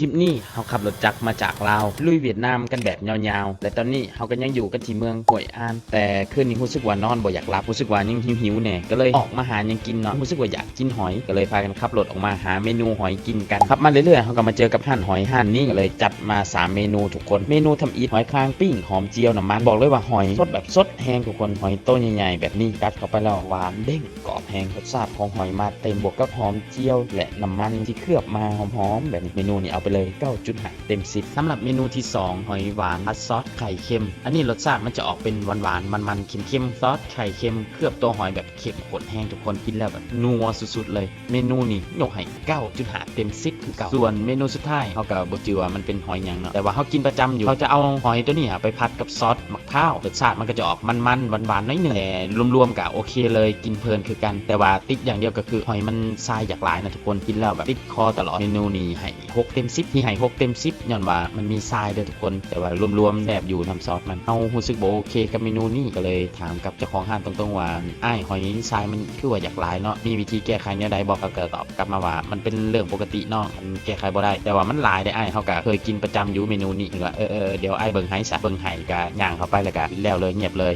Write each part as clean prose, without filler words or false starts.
ทริปนี้เขาขับรถจักรมาจากลาวลุยเวียดนามกันแบบยาวๆและตอนนี้เขาก็ยังอยู่กันที่เมืองห้วยอ้านแต่คืนนี้รู้สึกว่านอนบ่อยากหลับรู้สึกว่ายังหิวๆแน่ก็เลยออกมาหายังกินเนาะรู้สึกว่าอยากกินหอยก็เลยพากันขับรถออกมาหาเมนูหอยกินกันขับมาเรื่อยๆเขาก็มาเจอกับห่านหอยห่านนี้ก็เลยจัดมา3เมนูทุกคนเมนูทำอีทหอยคางปิ้งหอมเจียวน้ำมันบอกเลยว่าหอยสดแบบสดแห้งทุกคนหอยโตใหญ่ๆแบบนี้กัดเข้าไปแล้วหวานเด้งกรอบแห้งรสชาติของหอยมาเต็มบวกกับหอมเจียวและน้ำมันที่เคลือบมาหอมๆแบบนี้เมนูนี้เอาไปเลย9.5 เต็ม 10สำหรับเมนูที่2หอยหวานผัดซอสไข่เค็มอันนี้รสชาติมันจะออกเป็นหวานๆมันๆเค็มๆซอสไข่เค็มเคลือบตัวหอยแบบเค็มข้นแห้งทุกคนกินแล้วแบบนัวสุดๆเลยเมนูนี้ยกให้9.5 เต็ม 10คือเก่าส่วนเมนูสุดท้ายเขาก็บ่จือว่ามันเป็นหอยหยังเนาะแต่ว่าเขากินประจำอยู่เขาจะเอาหอยตัวนี้ไปผัดกับซอสมะพร้าวรสชาติมันก็จะออกมันๆหวานๆน้อยหนึ่งแต่รวมๆก็โอเคเลยกินเพลินคือกันแต่ว่าติดอย่างเดียวก็คือหอยมันทรายอยากหลายนะทุกคนกินแล้วแบบติดคอตลอดเมนูนี้ให้6 เต็ม 10ที่ให้6 เต็ม 10ย้อนว่ามันมีทรายด้วยทุกคนแต่ว่ารวมๆแบบอยู่น้ำซอสมันเอารู้สึกบ่โอเคกับเมนูนี้ก็เลยถามกับเจ้าของร้านตรงๆว่าอ้ายหอยทรายมันคือว่าอยากหลายเนาะมีวิธีแก้ไขแนวใดบอกก็ตอบกลับมาว่ามันเป็นเรื่องปกติเนาะมันแก้ไขบ่ได้แต่ว่ามันหลายได้อ้ายเฮาก็เคยกินประจำอยู่เมนูนี้ก็เดี๋ยวอ้ายเบิ่งให้ซะเบิ่งให้ก็ย่างเข้าไปแล้วก็แล้วเลยเงียบเลย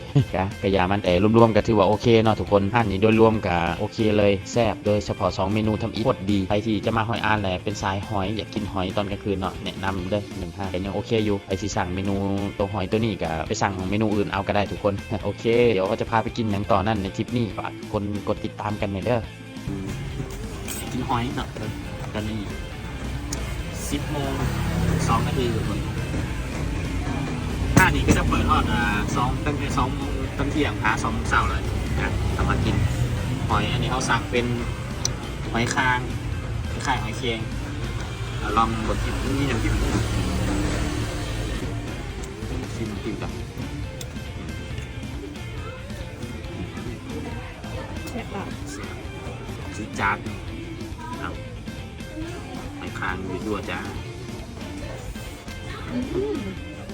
ก็อย่ามันแต่รวมๆก็ถือว่าโอเคเนาะทุกคนร้านนี้โดยรวมก็โอเคเลยแซ่บโดยเฉพาะ2เมนูทำอีกโคตรดีใครที่จะมาหอยอ้านแหละเป็นสายหอยอยากกินหอยตอนกลางคืนเนาะแนะนำเด้อ15แต่ยังโอเคอยู่ไอ้สิสั่งเมนูตัวหอยตัวนี้ก็ไปสั่งเมนูอื่นเอาก็ได้ทุกคนโอเคเดี๋ยวก็จะพาไปกินอย่างต่อนั่นในทริปนี้ฝากคนกดติดตามกันหน่อยเด้อกินหอยเนาะตอนนี้10 โมง 2 นาทีทุกคนท่านี้ก็จะเปิดทอดตั้งแต่2 โมงตั้งเที่ยงหา2 โมงเช้าเลยนะทำมากินหอยอันนี้เขาสั่งเป็นหอยคางคล้ายหอยเคียงลองบดจิ้มนี่น้ำจิ้มจิ้มกับซื้อจานเอาหอยคางอยู่ด้วยจ้า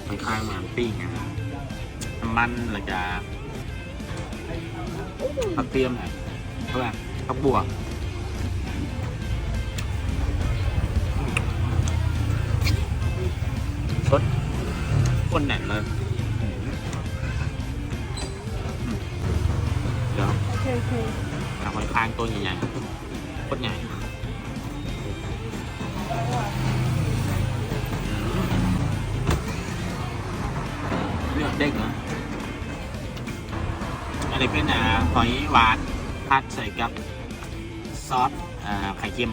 หอยคางเหมือนปิ้งนะน้ำมันแล้วก็ผักเตรียมหน่อยเพื่อผักบัวสดคนแน่นเลยเดี๋ยวเอาหอยคางตัวใหญ่ๆโคตรใหญ่เลือดเด้งเหรออันนี้เป็นหอยหวานผัดใส่กับซอสไข่เค็ม